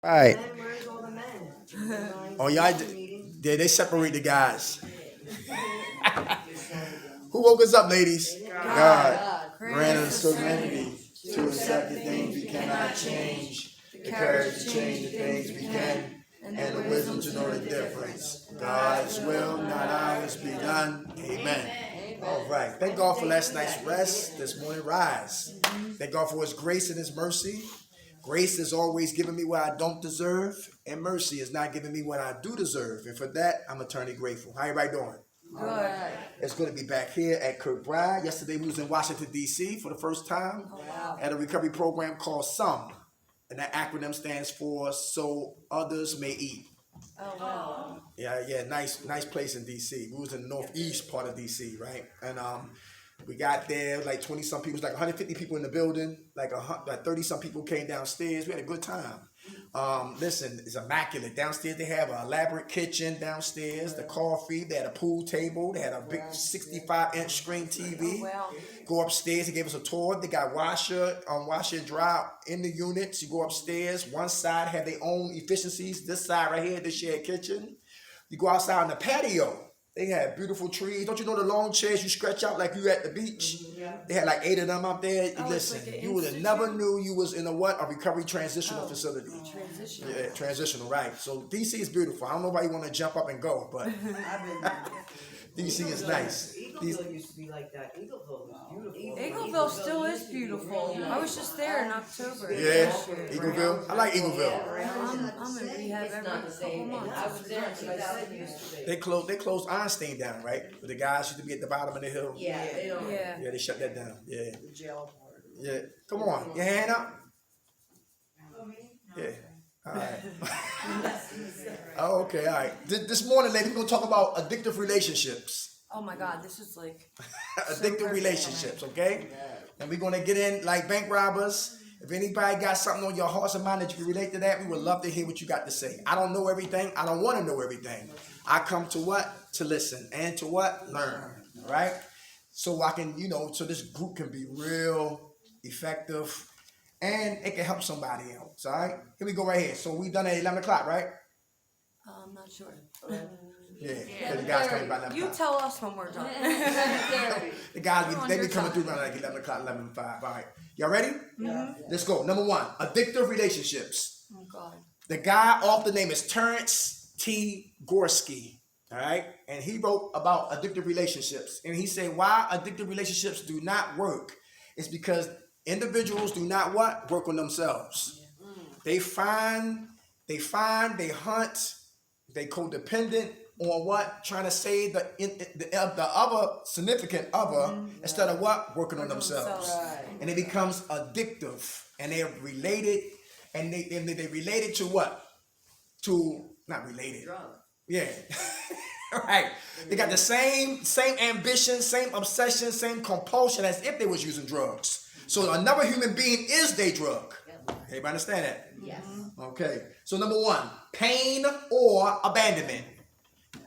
Right. Where's all the men? Oh, y'all, they separate the guys. Who woke us up, ladies? God. Grant us serenity to accept the things we cannot change, the courage to change the things we can, and the wisdom to know the difference. God's will, not ours, be done. Amen. All right. Thank God for last night's rest, this morning rise. Thank God for His grace and His mercy. Grace is always giving me what I don't deserve, and mercy is not giving me what I do deserve. And for that, I'm eternally grateful. How everybody doing? Good. It's good to be back here at Kirkbride. Yesterday we was in Washington, D.C. for the first time at a recovery program called SOME. And that acronym stands for So Others May Eat. Oh, wow. Yeah, nice place in D.C. We was in the northeast part of D.C., right? And we got there, like 20-some people, it was like 150 people in the building, like 30-some people came downstairs. We had a good time. Listen, it's immaculate. Downstairs, they have an elaborate kitchen downstairs, the coffee, they had a pool table, they had a big 65-inch screen TV. Go upstairs, they gave us a tour. They got washer and dry in the units. You go upstairs, one side have their own efficiencies. This side right here, the shared kitchen. You go outside on the patio. They had beautiful trees. Don't you know the long chairs you stretch out like you at the beach? They had like 8 of them up there. Listen, like you would have never knew you was in a recovery transitional facility. Transitional. Yeah, transitional, right. So DC is beautiful. I don't know why you want to jump up and go, but DC is nice. Eagleville used to be like that. Eagleville was beautiful. Eagleville still is beautiful. I was just there in October. Yeah, Eagleville. I like Eagleville. I'm in rehab every couple months. I was there in 2000 yesterday. They closed Einstein down, right? But the guys used to be at the bottom of the hill. Yeah, they don't. Yeah, they shut that down. Yeah. The jail part. Yeah. Come on. Your hand up. Yeah. All right. Oh, okay, all right. This morning, lady, we're going to talk about addictive relationships. Oh my God, this is like Addictive relationships, okay? And we're going to get in like bank robbers. If anybody got something on your hearts and mind that you can relate to that, we would love to hear what you got to say. I don't know everything. I don't want to know everything. I come to what? To listen. And to what? Learn. All right? So I can, so this group can be real effective and it can help somebody else. All right? Here we go right here. So we done at 11 o'clock, right? I'm not sure. Yeah. The guys coming by 11 You o'clock. tell us when we're done. The guys, they be coming through around like 11 o'clock, 11:05. All right. Y'all ready? Let's go. Number 1, addictive relationships. Oh God. The guy off the name is Terrence T. Gorski. All right. And he wrote about addictive relationships. And he said why addictive relationships do not work is because individuals do not what? Work on themselves. They find, they hunt, they codependent on what? Trying to save the other significant other instead of what? Working on themselves. And it becomes addictive. And they're related. And they related to what? Not related. Drug. Yeah. Right. They got the same ambition, same obsession, same compulsion as if they was using drugs. So another human being is their drug. Everybody understand that? Yes. Okay. So number 1, pain or abandonment.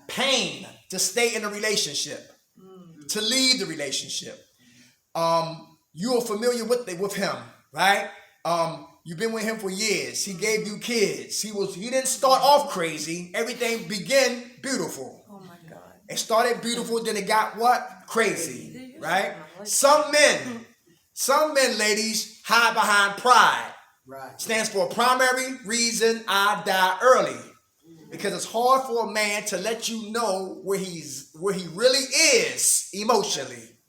Pain to stay in a relationship, to leave the relationship. You are familiar with him, right? You've been with him for years. He gave you kids. He didn't start off crazy. Everything began beautiful. Oh my God. It started beautiful, then it got what? Crazy, right? Some men, ladies, hide behind pride. Right. Stands for primary reason I die early. Because it's hard for a man to let you know where he really is emotionally.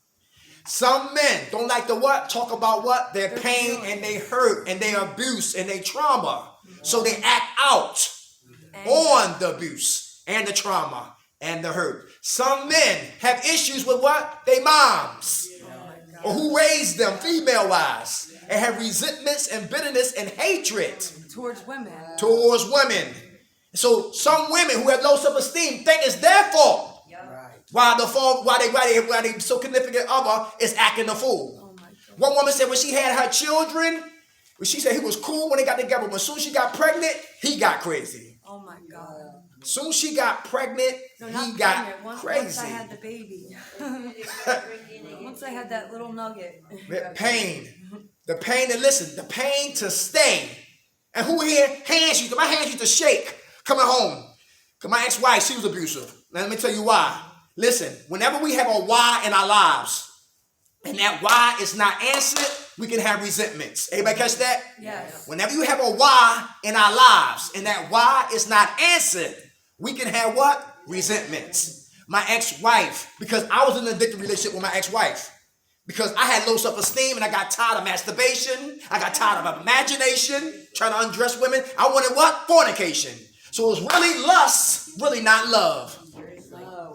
Some men don't like to what? Talk about what? Their pain and their hurt and their abuse and their trauma. So they act out on the abuse and the trauma and the hurt. Some men have issues with what? Their moms. Or who raised them female-wise. And have resentments and bitterness and hatred. Towards women. So some women who have low self-esteem think it's their fault. Why they so significant other is acting a fool. Oh my God. One woman said when she had her children, she said he was cool when they got together, but as soon as she got pregnant, he got crazy. Oh my God. As soon as she got pregnant, he got crazy. Once I had the baby. Once I had that little nugget. The pain to stay And who here, my hands used to shake coming home. Because my ex-wife, she was abusive. Now let me tell you why. Listen, whenever we have a why in our lives, and that why is not answered, we can have resentments. Everybody catch that? Yes. Whenever you have a why in our lives, and that why is not answered, we can have what? Resentments. My ex-wife, because I was in an addictive relationship with my ex-wife. Because I had low self-esteem and I got tired of masturbation. I got tired of imagination, trying to undress women. I wanted what? Fornication. So it was really lust, really not love.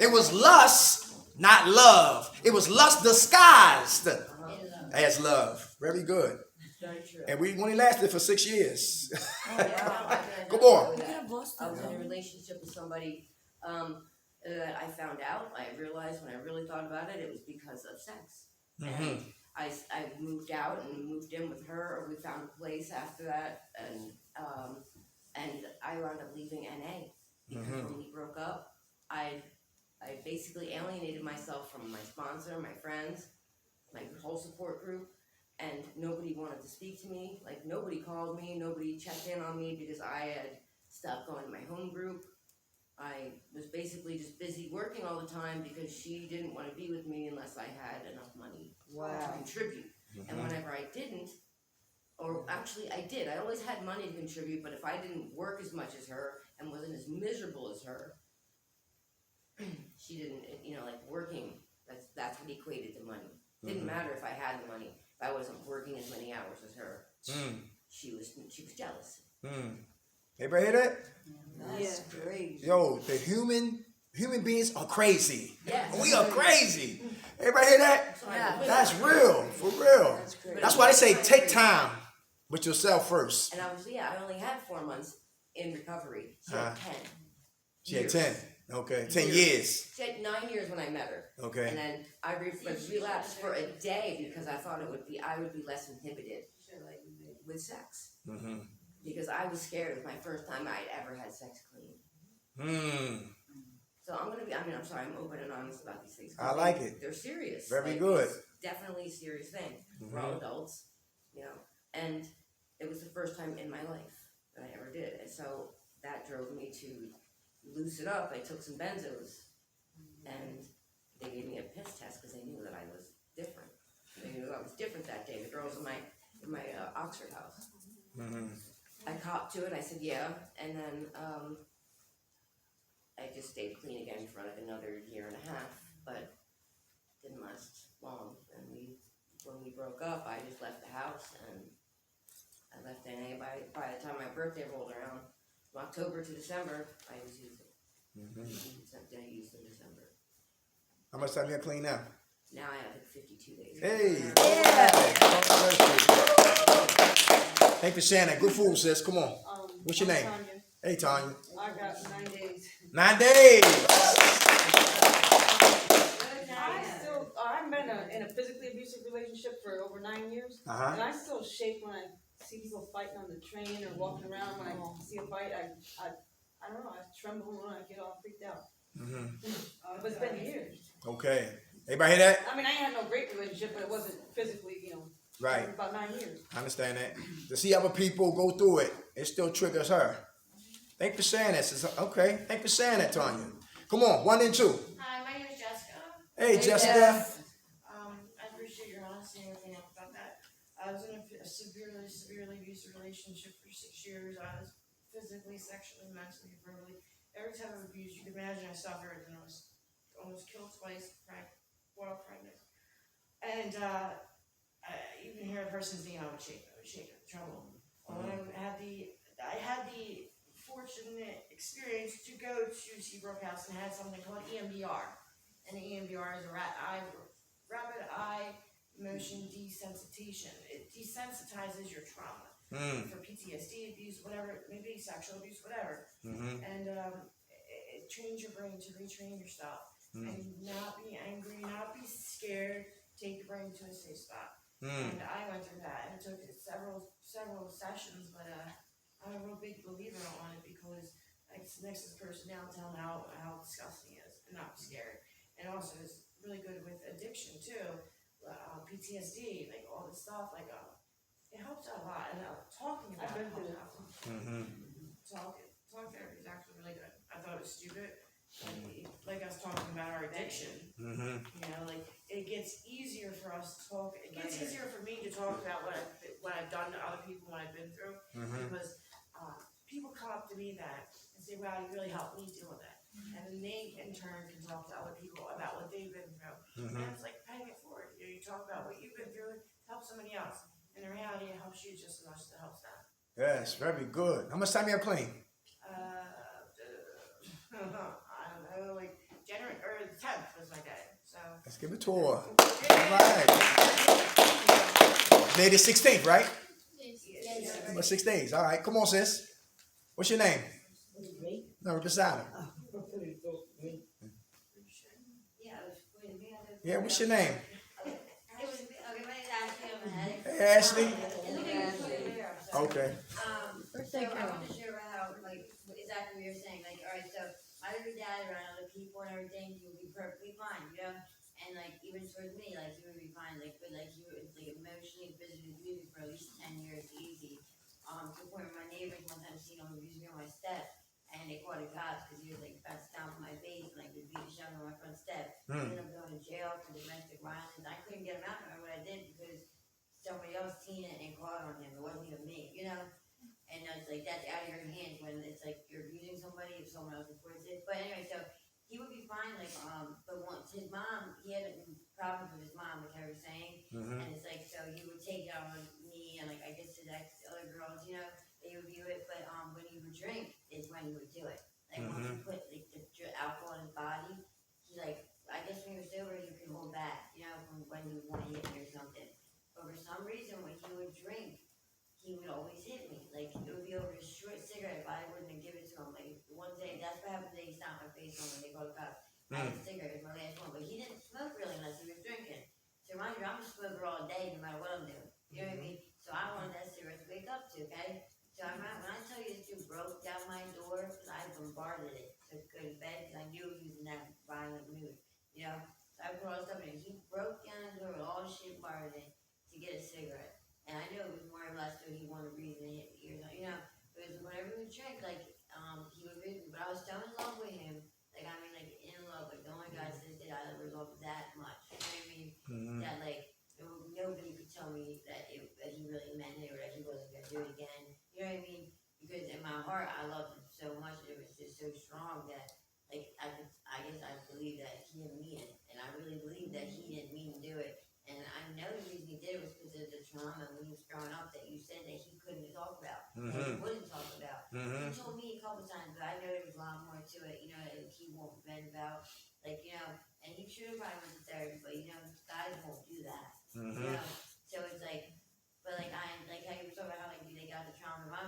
It was lust, not love. It was lust disguised as love. Very good. And we only lasted for 6 years. Come on. I was in a relationship with somebody that I found out. I realized when I really thought about it, it was because of sex. And I moved out and moved in with her, or we found a place after that, and I wound up leaving NA because when we broke up, I basically alienated myself from my sponsor, my friends, my whole support group, and nobody wanted to speak to me. Like, nobody called me, nobody checked in on me because I had stopped going to my home group. I was basically just busy working all the time because she didn't want to be with me unless I had enough money to contribute. And whenever I didn't, or actually I did, I always had money to contribute, but if I didn't work as much as her and wasn't as miserable as her, she didn't, like working, that's what equated to money. Didn't matter if I had the money, if I wasn't working as many hours as her. She was jealous. Everybody hear that? That's crazy. Yo, the human beings are crazy. Yes. We are crazy. Everybody hear that? Yeah. That's real, for real. That's crazy. That's why they say take time with yourself first. And I only had 4 months in recovery. She had 10. She had 10. Okay, 10 years. She had 9 years when I met her. Okay. And then I relapsed for a day because I thought I would be less inhibited with sex. Because I was scared. It was my first time I'd ever had sex clean. So I'm open and honest about these things. I like it. They're serious. Very good. It's definitely a serious thing. We're all adults, and it was the first time in my life that I ever did. And so that drove me to loosen up. I took some benzos, and they gave me a piss test because they knew that I was different. They knew I was different that day. The girls in my Oxford house. I copped to it. I said yeah, and then I just stayed clean again for like another year and a half, but didn't last long. And when we broke up, I just left the house, and I left NA by the time my birthday rolled around. From October to December, I was using. I used in December. How much time you got clean now? Now I have like 52 days. Hey. Yeah. Thank you for sharing that. Good food, sis. Come on. What's your name? Tanya. Hey, Tanya. I got 9 days. 9 days. I've been in a physically abusive relationship for over 9 years, and I still shake when I see people fighting on the train or walking around. When I see a fight, I don't know, I tremble when I get all freaked out. But it's been years. Okay. Everybody hear that? I mean, I ain't had no great relationship, but it wasn't physically, Right. about 9 years. I understand that. To see other people go through it, it still triggers her. Thank you for sharing that, sis. Okay. Thank you for sharing that, Tanya. Come on, 1 and 2. Hi, my name is Jessica. Hey, Jessica. I appreciate your honesty and everything else about that. I was in a severely abusive relationship for 6 years. I was physically, sexually, mentally, verbally. Every type of abuse you could imagine I suffered, and I was almost killed twice, while pregnant. And you can hear a person's name, I would shake with trouble. I had the fortunate experience to go to Seabrook House and had something called EMDR. And the EMDR is a rapid eye motion desensitization. It desensitizes your trauma for PTSD abuse, whatever, maybe sexual abuse, whatever. And it trains your brain to retrain yourself and not be angry, not be scared, take the brain to a safe spot. And I went through that, and it took several sessions, but I'm a real big believer on it because I can sit next to this person now and tell them how disgusting it is and not be scared. And also it's really good with addiction too, PTSD, like all this stuff, like it helps out a lot, and talking about I've it been helps through out a lot. Mm-hmm. Talk therapy is actually really good. I thought it was stupid. Like I was talking about our addiction. Mm-hmm. You know, like it gets easier for us to talk. It gets easier for me to talk about what I've done to other people, what I've been through, because people come up to me and say, "Wow, you really helped me deal with it," and then they in turn can talk to other people about what they've been through. And it's like paying it forward. You know, you talk about what you've been through, help somebody else, and in reality, it helps you just as much as it helps them. Yes, very good. How much time you have clean? I don't know, like January or the 10th was my day. So Let's give it to her. All right. Today the 16th, right? About 6 days. All right. Come on, sis. What's your name? No, we're beside her. Yeah, what's your name? Hey, Ashley. Okay. So I want to share about how, like, exactly what you're saying. Like, all right, so I would be dad around other people and everything, he would be perfectly fine, you know? And, like, even towards me, like, he would be fine. Like, but, like, he would, like, emotionally, physically abuse me for at least 10 years easy. To the point where my neighbors one time seen him abuse me on my step. And they called the cops because he was, like, about to stomp on my face and, like, would beat the shit out of my front step. I ended up going to jail for domestic violence. I couldn't get him out no matter what I did because somebody else seen it and called on him. It wasn't even me, you know? And it's like, that's out of your hands when it's like you're abusing somebody if someone else reports it. But anyway, so he would be fine, like, but once his mom, he had problems with his mom, like I was saying. And it's like, so he would take it out on me and, like, I guess his other girls, you know, they would do it. But when he would drink is when he would do it. Like, once he put, like, the alcohol in his body, he, like, I guess when he was sober, he could hold back, you know, from when he would want to hit me or something. But for some reason, when he would drink, he would always hit me. Like, it would be over a short cigarette if I wouldn't have given it to him. Like, one day, that's what happened. They stopped my face on when they called the cops. I had a cigarette, it was my last one. But he didn't smoke really unless he was drinking. So mind you, I'm a smoker all day, no matter what I'm doing. You know what I mean? So I wanted that cigarette to wake up to, okay? So when I tell you this dude broke down my door, because I bombarded it to go to bed, because I knew he was in that violent mood. You know? So I put all this stuff in it. He broke down the door with all the shit bombarded in to get a cigarette. And I knew it was more or less that he wanted a reason to hit me or something, you know. Because whenever we would drink, like, he would read me. But I was so in love with him, like, I mean, like, in love. Like, the only guy since that I ever loved that much. You know what I mean? That, like, nobody could tell me that he really meant it or that he wasn't going to do it again. You know what I mean? Because in my heart, I loved him so much. It was just so strong that, like, I guess I believe that he didn't mean it. And I really believe that he didn't mean to do it. And I know the reason he did it was because of the trauma when he was growing up that you said that he couldn't talk about, that he wouldn't talk about. He told me a couple times, but I know there was a lot more to it, you know, that he won't vent about, like, you know, and he should have probably went to therapy, but, you know, guys won't do that, you know, so it's like, but, like, like how you were talking about how, like, they got the trauma, I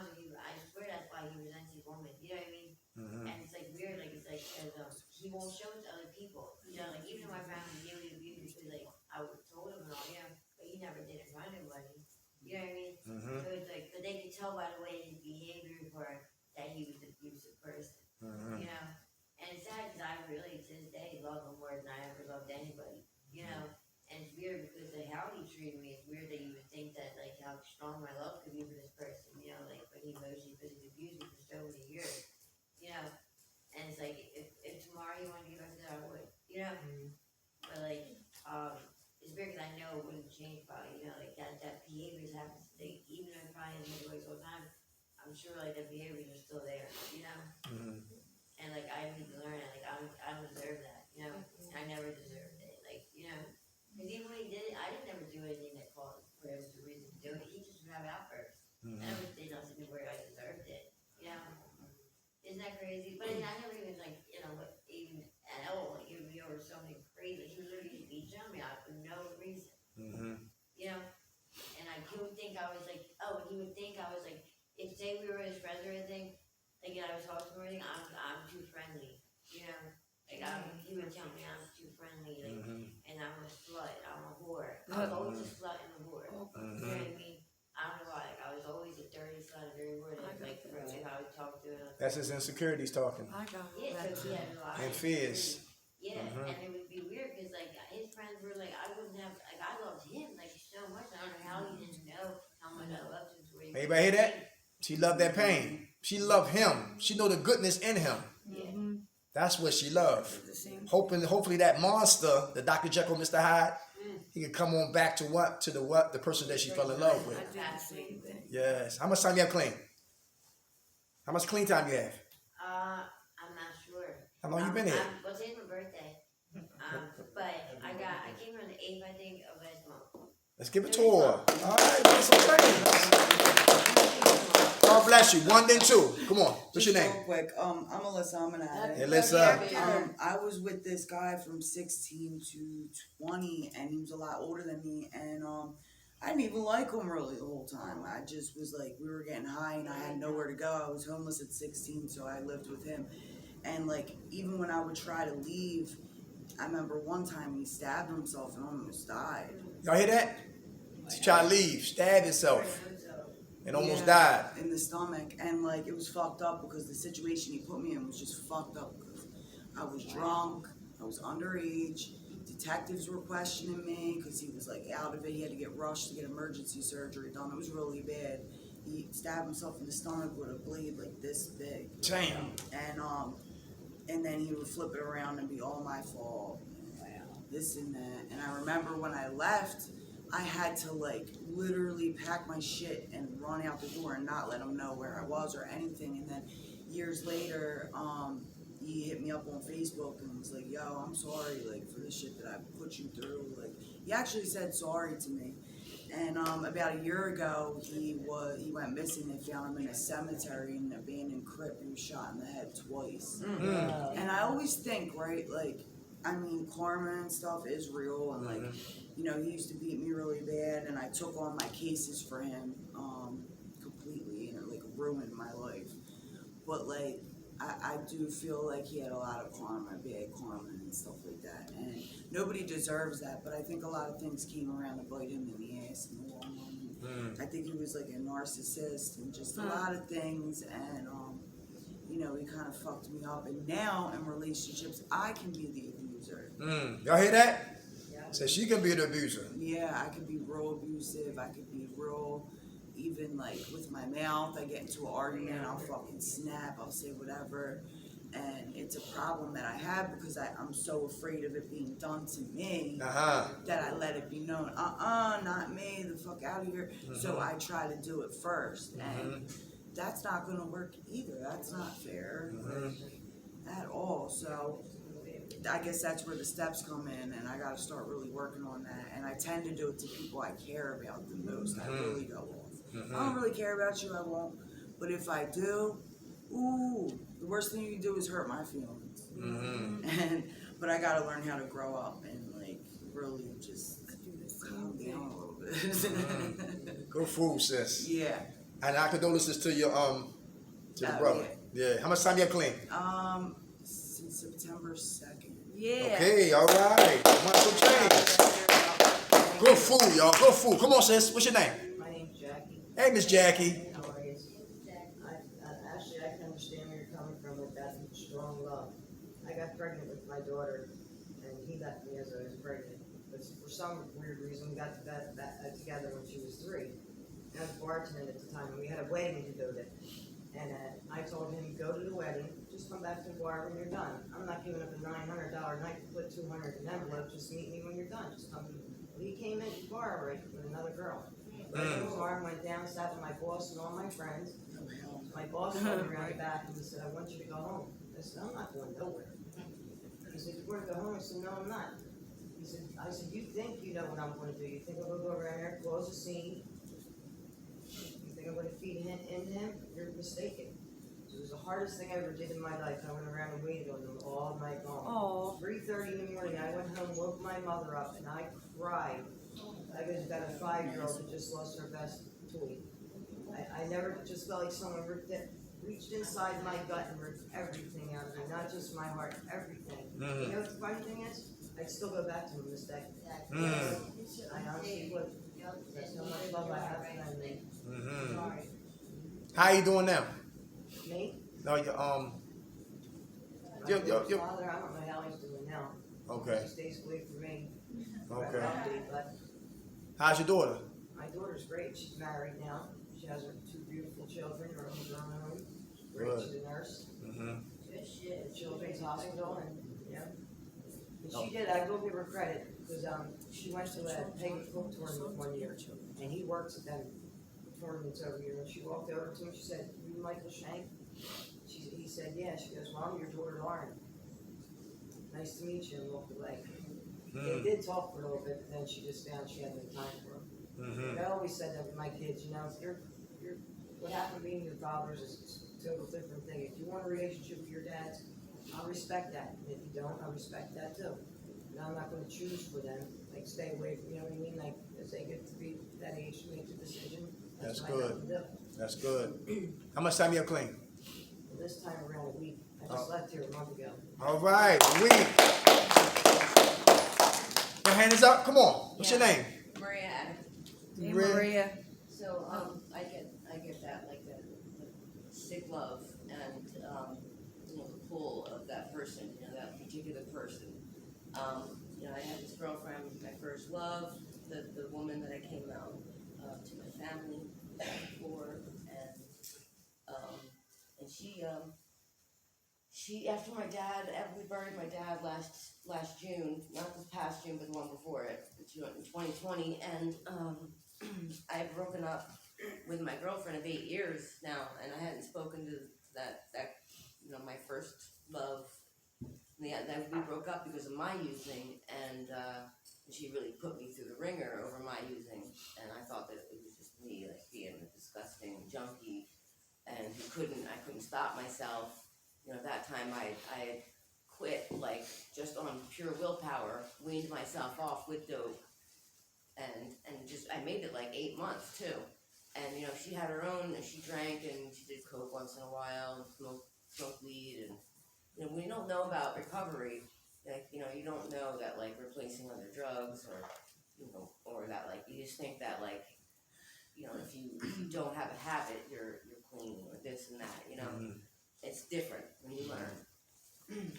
swear that's why he resents his woman, you know what I mean? And it's, like, weird, like, it's, like, because, he won't show it to other people, you know, like, even though my family knew he abused because, like, I told him and all, you know, but he never did it in front of anybody. You know what I mean? So it's like, but they could tell by the way his behavior were that he was an abusive person. You know? And it's sad because I really, to this day, love him more than I ever loved anybody. You know? And it's weird because of how he treated me. It's weird that you would think that, like, how strong my love could be for this person. You know, like, but he emotionally, physically abused me for so many years. You know? And it's like, if tomorrow he wanted to give us that, I would. You know? But, like, it's weird because I know it wouldn't change probably, you know, like that behaviors happens, they, even though probably doesn't make all the time, I'm sure like the behaviors are still there, you know? And like I need to learn it, like I don't deserve that, you know? And I never deserved it, like, you know? Because even when he did it, I didn't ever do anything that caused for him the reason to do it, he just would have outbursts. I never did nothing where I deserved it, you know? Isn't that crazy? But I never even like, you know, even at all, like it would be over something crazy. He would literally be jumping me out for no reason. You know? And like he would think I was like, he would think I was like, if say we were his friends or anything, like I was talking to him, I'm too friendly. You know? Like he would tell me I'm too friendly, like, and I'm a slut, I'm a whore. I was always a slut and a whore. You know what I mean? I don't know why, like, I was always a dirty slut, a dirty whore, like if I would talk to him. That's his insecurities talking. Yeah, so he had a lot. And fears. Yeah, and it would be weird because like his friends were like, I wouldn't have, like I loved him like so much. I don't know how he didn't know how much I Anybody hear that? She loved that pain. She loved him. She know the goodness in him. That's what she loved. Hopefully that monster, the Dr. Jekyll, Mr. Hyde, he can come on back to the person that she fell in love with. Yes. How much time you have clean? How much clean time you have? I'm not sure. How long you been here? Well, today's my birthday. But I came on the 8th, I think, of last month. Let's give it to her. All right, that's okay. God bless you. 1 then 2. Come on. What's your name? Real quick, I'm Alyssa. I'm an addict. Hey, Alyssa. I was with this guy from 16 to 20, and he was a lot older than me, and I didn't even like him really the whole time. I just was like, we were getting high, and I had nowhere to go. I was homeless at 16, so I lived with him, and like even when I would try to leave, I remember one time he stabbed himself and almost died. Y'all hear that? He tried to leave, stabbed himself, and almost died. In the stomach, and like it was fucked up because the situation he put me in was just fucked up because I was drunk, I was underage, detectives were questioning me because he was like out of it, he had to get rushed to get emergency surgery done. It was really bad. He stabbed himself in the stomach with a blade like this big. Damn. And then he would flip it around and be all my fault, this and that. And I remember when I left, I had to like literally pack my shit and run out the door and not let him know where I was or anything. And then years later, he hit me up on Facebook and was like, yo, I'm sorry like for the shit that I put you through. Like he actually said sorry to me. And about a year ago, he went missing. They found him in a cemetery in an abandoned crypt. He was shot in the head twice. Mm-hmm. And I always think, right, like, I mean, karma and stuff is real, and like, you know, he used to beat me really bad, and I took on my cases for him completely, and it like ruined my life. But like, I do feel like he had a lot of karma, bad karma and stuff like that, and nobody deserves that. But I think a lot of things came around to bite him in the ass in the long run. I think he was like a narcissist and just a lot of things, and you know, he kind of fucked me up. And now in relationships, I can be the abuser. Y'all hear that? So she can be the abuser. Yeah, I could be real abusive. I could be real, even like with my mouth. I get into an argument, I'll fucking snap, I'll say whatever. And it's a problem that I have because I'm so afraid of it being done to me that I let it be known. Not me, the fuck out of here. So I try to do it first. And that's not going to work either. That's not fair at all. So I guess that's where the steps come in, and I got to start really working on that. And I tend to do it to people I care about the most. I really go off. I don't really care about you, I won't. But if I do, the worst thing you can do is hurt my feelings. But I got to learn how to grow up and like really just calm down a little bit. Good food, sis. Yeah. And our condolences to your to the brother. Yeah. How much time you have clean? Since September 2nd. Yeah. Okay, all right. Months change. Good food, y'all. Good food. Come on, sis. What's your name? My name's Jackie. Hey, Miss Jackie. How are you? Actually, I can understand where you're coming from with that strong love. I got pregnant with my daughter, and he left me as I was pregnant. But for some weird reason, we got together when she was 3. I was bartending at the time, and we had a wedding to go to. And I told him, go to the wedding, just come back to the bar when you're done. I'm not giving up a $900 night to put $200 in an envelope, just meet me when you're done. Just come. Well, he came in the bar already with another girl. Went to the bar, went down, sat with my boss and all my friends. My boss called me around the back and he said, I want you to go home. I said, I'm not going nowhere. He said, you want to go home? I said, no, I'm not. He said, I said, you think you know what I'm going to do. You think I'm going to go around there, cause a scene. You think I'm going to feed him into him? You're mistaken. It was the hardest thing I ever did in my life. I went around and waited on them all night long. 3:30 in the morning, I went home, woke my mother up, and I cried. I was got a 5-year-old that just lost her best toy. I never just felt like someone reached inside my gut and ripped everything out of me, not just my heart, everything. You know what the funny thing is? I'd still go back to him this day. I honestly would. That's how much love I have for me. How you doing now? Me? No, you My father, I don't know how he's doing now. Okay. He stays away from me. Okay. But How's your daughter? my daughter's great. She's married now. She has her 2 beautiful children, her own home, Good. great, she's a nurse Mm-hmm. Good shit. at Children's Hospital, and, yeah. And Oh. she did, I will give her credit, because, she went to a Peggy Cook tournament one year, and he works at them tournaments over here, and she walked over to him, she said, "You Michael Shank?" He said, "Yeah." She goes, "Well, I'm your daughter Lauren. Nice to meet you," and walked away. They did talk for a little bit, but then she just found she had no time for him. Mm-hmm. I always said that with my kids, you know, what happened being your fathers is a total different thing. If you want a relationship with your dads, I'll respect that. And if you don't, I'll respect that too. And I'm not gonna choose for them, like stay away from, you know what I mean? Like, as they get to be that age to make the decision, That's what I have good. to do. That's good. How much time you have clean? Well, this time around a week, I just left here a month ago. All right, a week. Your hand is up. Come on. What's your name? Maria. Hey, Red. Maria. So I get that like the sick love and you know the pull of that person, you know that particular person. You know I had this girlfriend, my first love, the woman that I came out to my family for, and she after my dad, we buried my dad last June, not this past June, but the one before it, in 2020, and I had broken up with my girlfriend of 8 years now, and I hadn't spoken to that you know my first love. That we broke up because of my using, and she really put me through the ringer over my using, and I thought that it was just me like being a disgusting junkie, and I couldn't stop myself. You know, at that time I had quit like just on pure willpower, weaned myself off with dope, and just I made it like 8 months too. And you know, she had her own, and she drank and she did coke once in a while, and smoked weed, and you know, we don't know about recovery. Like, you know, you don't know that like replacing other drugs, or you know, or that like you just think that like, you know, if you don't have a habit, you're clean, or this and that. You know, it's different when you learn.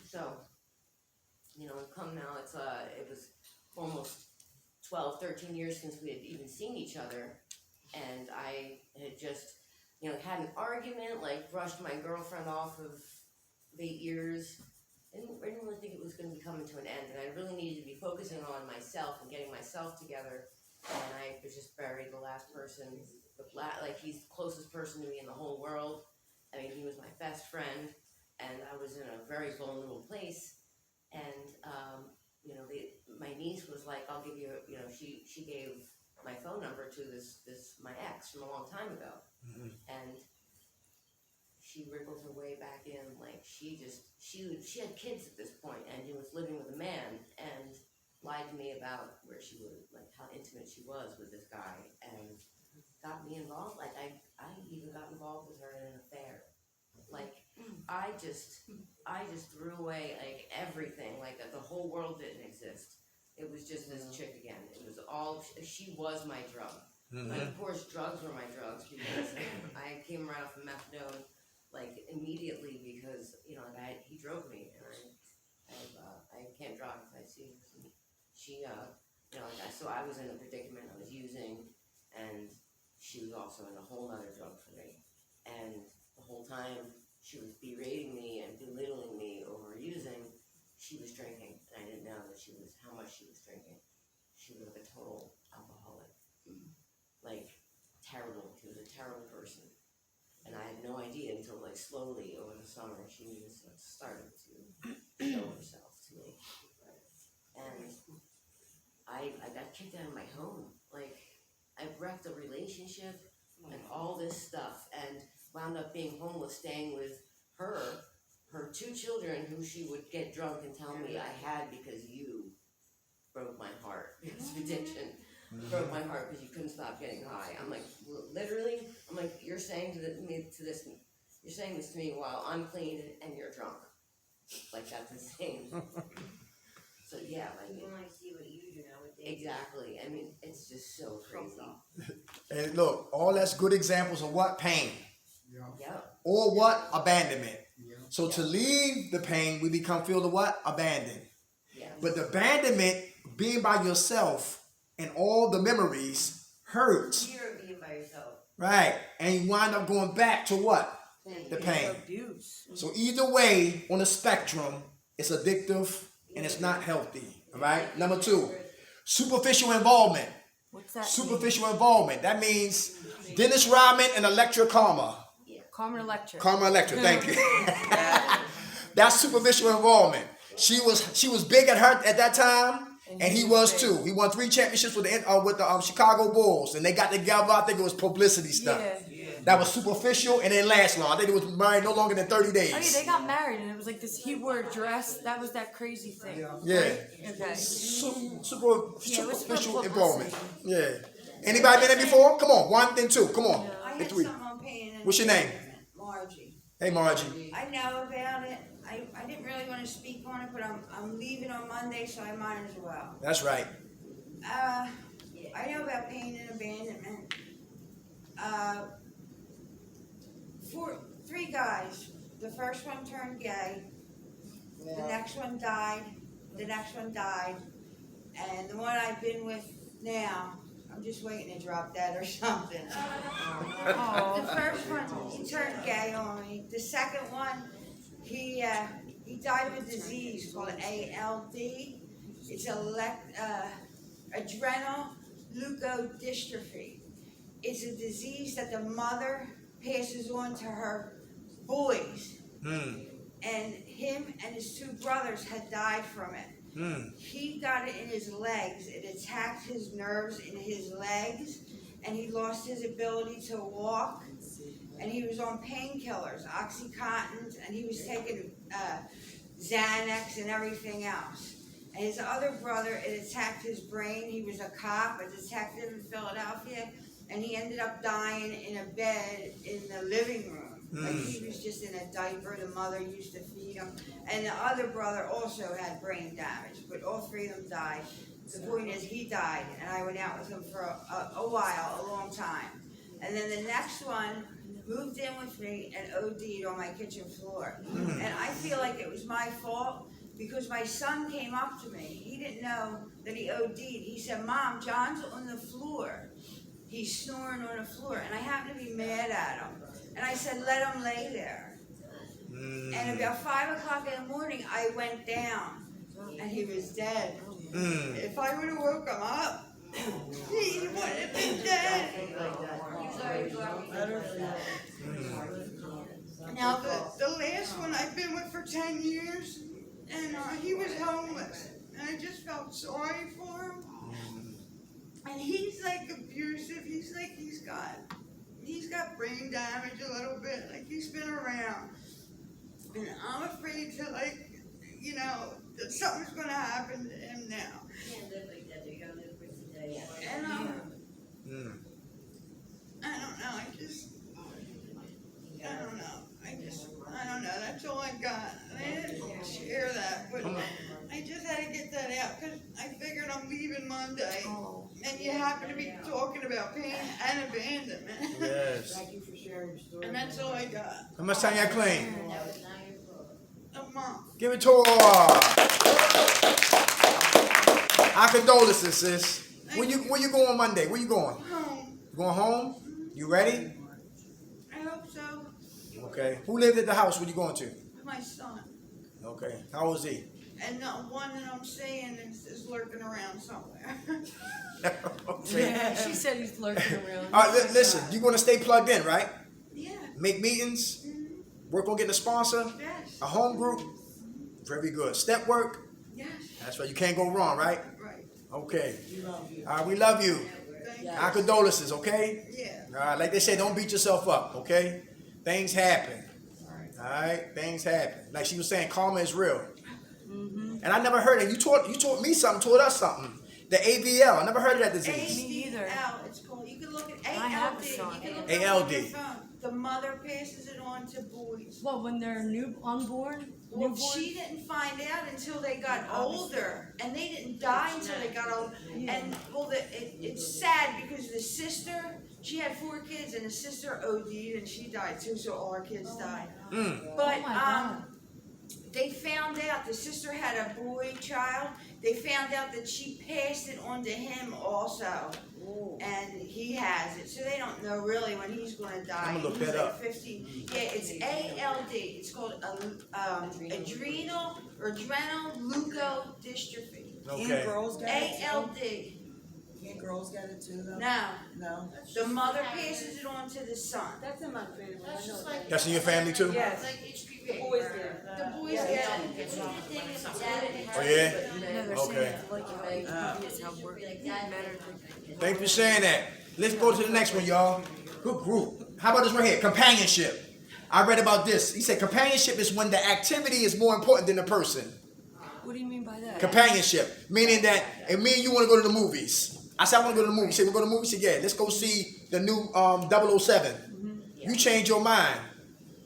So, you know, come now, it was almost 12, 13 years since we had even seen each other, and I had just, you know, had an argument, like brushed my girlfriend off of 8 years. I didn't really think it was going to be coming to an end, and I really needed to be focusing on myself and getting myself together. And I was just buried the last person, like he's the closest person to me in the whole world. I mean, he was my best friend, and I was in a very vulnerable place. And you know, my niece was like, "I'll give you," you know, she gave my phone number to this my ex from a long time ago, and she wriggled her way back in, like she had kids at this point, and she was living with a man, and lied to me about where she was, like how intimate she was with this guy, and got me involved. Like I even got involved with her in an affair. Like I just threw away like everything, like the whole world didn't exist. It was just this chick again. It was all, she was my drug. But of course drugs were my drugs, because I came right off of methadone like immediately, because you know like he drove me, and I can't drive if I see she you know like so I was in a predicament. I was using, and she was also in a whole other drug for me, and the whole time she was berating me and belittling me over using. She was drinking, and I didn't know that how much she was drinking. She was like a total alcoholic, like terrible. She was a terrible person. And I had no idea until like slowly over the summer she just started to show herself to me. And I got kicked out of my home. Like I wrecked a relationship and all this stuff, and wound up being homeless, staying with her 2 children, who she would get drunk and tell me I had because you broke my heart. Because of addiction. Broke my heart because you couldn't stop getting high. I'm like, literally, I'm like, you're saying you're saying this to me while I'm clean and you're drunk. Like, that's insane. So yeah, like, You want to see what you do now with David. exactly. I mean, it's just so crazy. And look, all that's good examples of what? Pain. Yep. Or what? Abandonment. Yeah. So to leave the pain, we feel the what? Abandoned. Yeah. But the abandonment, being by yourself and all the memories, hurts. Fear of being by yourself. Right. And you wind up going back to what? The pain. Abuse. So either way on the spectrum, it's addictive and it's not healthy. All right. Number 2, superficial involvement. What's that? Superficial involvement. That means Dennis Rodman and Electra Karma. Karma Electric. Karma Electra. Thank you. That's superficial involvement. She was big at that time. And he was too. He won 3 championships with the Chicago Bulls, and they got together. I think it was publicity stuff. Yeah. That was superficial and didn't last long. I think it was married no longer than 30 days. Oh yeah, they got married, and it was like this. He wore a dress. That was that crazy thing. Yeah. Okay. Superficial involvement. Yeah. Anybody been there before? Come on. 1 then 2. Come on. I Then had 3. something on pain and What's your name? Margie. Hey, Margie. I know about it. I didn't really want to speak on it, but I'm leaving on Monday, so I might as well. That's right. I know about pain and abandonment. 3 guys. The first one turned gay. The next one died. The next one died. And the one I've been with now, I'm just waiting to drop dead or something. The first one, he turned gay on me. The second one, he died of a disease called ALD. It's adrenal leukodystrophy. It's a disease that the mother passes on to her boys. And him and his 2 brothers had died from it. He got it in his legs. It attacked his nerves in his legs, and he lost his ability to walk. And he was on painkillers, Oxycontins, and he was taking Xanax and everything else. And his other brother, it attacked his brain. He was a cop, a detective in Philadelphia, and he ended up dying in a bed in the living room. Like he was just in a diaper. The mother used to feed him. And the other brother also had brain damage, but all 3 of them died. The point is, he died, and I went out with him for a while, a long time. And then the next one moved in with me and OD'd on my kitchen floor. And I feel like it was my fault because my son came up to me. He didn't know that he OD'd. He said, "Mom, John's on the floor. He's snoring on the floor." And I happened to be mad at him. And I said, "Let him lay there." And about 5 o'clock in the morning, I went down, and he was dead. If I would have woke him up, he would have been dead. Now, the last one I've been with for 10 years, and he was homeless, and I just felt sorry for him. And he's like abusive. He's got brain damage a little bit. Like he's been around, and I'm afraid to that something's gonna happen to him now. Can't live like that. You gotta live for today. And I don't know. I don't know. That's all I got. I didn't share that, but I just had to get that out because I figured I'm leaving Monday, and you happen to be talking about pain and abandonment. Yes. Thank you for sharing your story. And that's all I got. How much time you clean? That was not your fault. A month. Give it to her. Our condolences, sis. Where you going Monday? Where you going? Home. You going home? You ready? I hope so. Okay. Who lived at the house when you going to? My son. Okay. How old is he? And the one that I'm saying is lurking around somewhere. Okay. Yeah, she said he's lurking around. All right, listen. You're going to stay plugged in, right? Yeah. Make meetings. Work on getting a sponsor. Yes. A home group. Very good. Step work. Yes. That's right. You can't go wrong, right? Right. Okay. We love you. All right. We love you. Thank you. Our condolences, okay? Yeah. All right. Like they say, don't beat yourself up, okay? Things happen. All right. Things happen. Like she was saying, karma is real. And I never heard it. You taught me something, taught us something. The AVL. I never heard of that disease. Me either. ADL, it's called. You can look at I have ALD. a You son. can look it up on your phone. The mother passes it on to boys. Well, when they're unborn? Well, Newborn? she didn't find out until they got older, and they didn't die until they got old. And it's sad because the sister, she had 4 kids, and the sister OD'd and she died too, so all her kids died. But Oh my God. they found out the sister had a boy child, they found out that she passed it on to him also, and he has it. So they don't know really when he's going to die. I'm gonna look He's that like up. 15. Yeah, it's ALD. It's called adrenal leukodystrophy. Can't Okay. girls get it too? ALD. Can't girls get it too though? No, No? the mother passes it on to the son. That's in my family. I That's know just that. like. That's in your family too? Yes. Like HPV. The boys or get The boys Yeah. get The it. thing is, Dad, Oh yeah? they're Okay. saying like HPV is how we're better. Thanks for sharing that. Let's go to the next one, y'all. Good group. How about this right here? Companionship. I read about this. He said companionship is when the activity is more important than the person. What do you mean by that? Companionship, meaning that, and me and you want to go to the movies. I said I want to go to the movies. He said we'll go to the movies. He said yeah, let's go see the new 007. You changed your mind.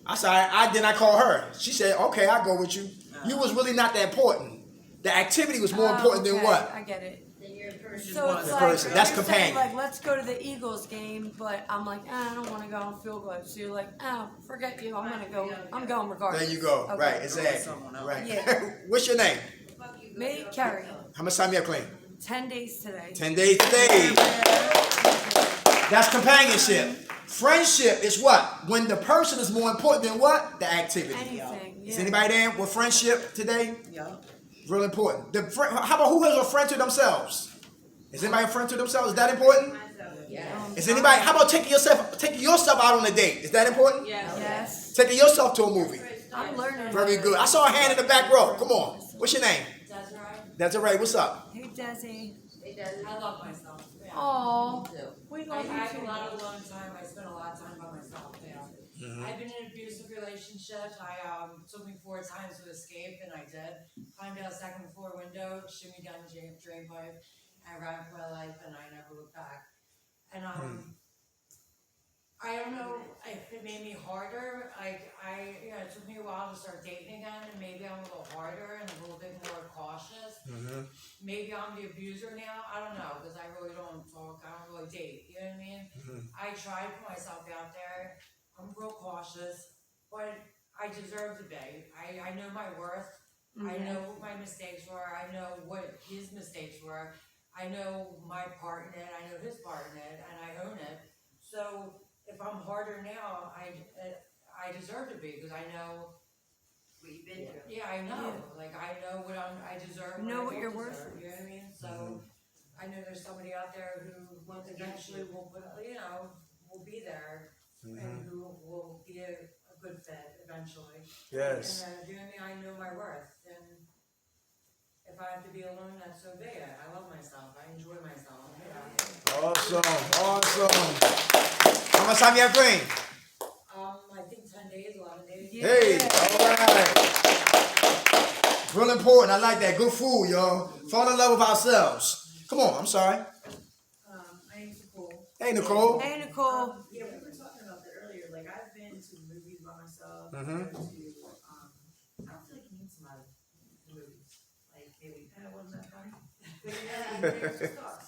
I said then I called her. She said okay, I'll go with you. You was really not that important. The activity was more important than what? I get it. Then you're in person. So it's The like person. That's you're saying, companion. like, let's go to the Eagles game, but I'm like, I don't want to go. I don't feel good. So you're like, forget you. I'm gonna go. I'm going regardless. There you go. Okay. Right, exactly. Someone else. Right. Yeah. What's your name? Me, Carrie. How much time you have, Clean? 10 days today. 10 days today. That's companionship. Friendship is what? When the person is more important than what? The activity. Anything. Is Yeah. anybody there with friendship today? Yeah. Real important. How about who has a friend to themselves? Is anybody a friend to themselves? Is that important? Is anybody? How about taking yourself out on a date? Is that important? Yes. Taking yourself to a movie. I'm learning. Very good. I saw a hand in the back row. Come on. What's your name? Desiree. What's up? Hey, Desi. I love myself. Yeah. Oh, we I love you have too. a lot of alone time. I spend a lot of time by myself. Yeah. I've been in abusive relationships. Took me 4 times to escape, and I did. Climbed out a second floor window, shimmy down the drain pipe, and ran for my life, and I never looked back. And I don't know if it made me harder. It took me a while to start dating again, and maybe I'm a little harder and a little bit more cautious. Maybe I'm the abuser now. I don't know, because I really don't talk. I don't really date. You know what I mean? I try to put myself out there. I'm real cautious, but I deserve to be. I know my worth. I know what my mistakes were. I know what his mistakes were. I know my part in it. I know his part in it, and I own it. So if I'm harder now, I deserve to be, because I know What you've been through. Yeah, I know. Like, I know what I deserve. You know I what don't you're worth. deserve, you know what I mean? So, I know there's somebody out there who eventually will put, will be there, and who will be a good fit eventually. Yes. And, you know what I mean? I know my worth, and if I have to be alone, that's so be it. I love myself. I enjoy myself. Yeah. Awesome. How much time you have, Green? I think 10 days, 11 days. Yeah. Hey, all right. Real important. I like that. Good food, y'all. Fall in love with ourselves. Come on. I'm sorry. My name's Nicole. Hey, Nicole. Hey, Nicole. Yeah, we were talking about that earlier. Like, I've been to movies by myself. Mhm. I've been to, I don't feel like you need somebody in movies. Like, maybe, wasn't that funny? But you know, it's just us.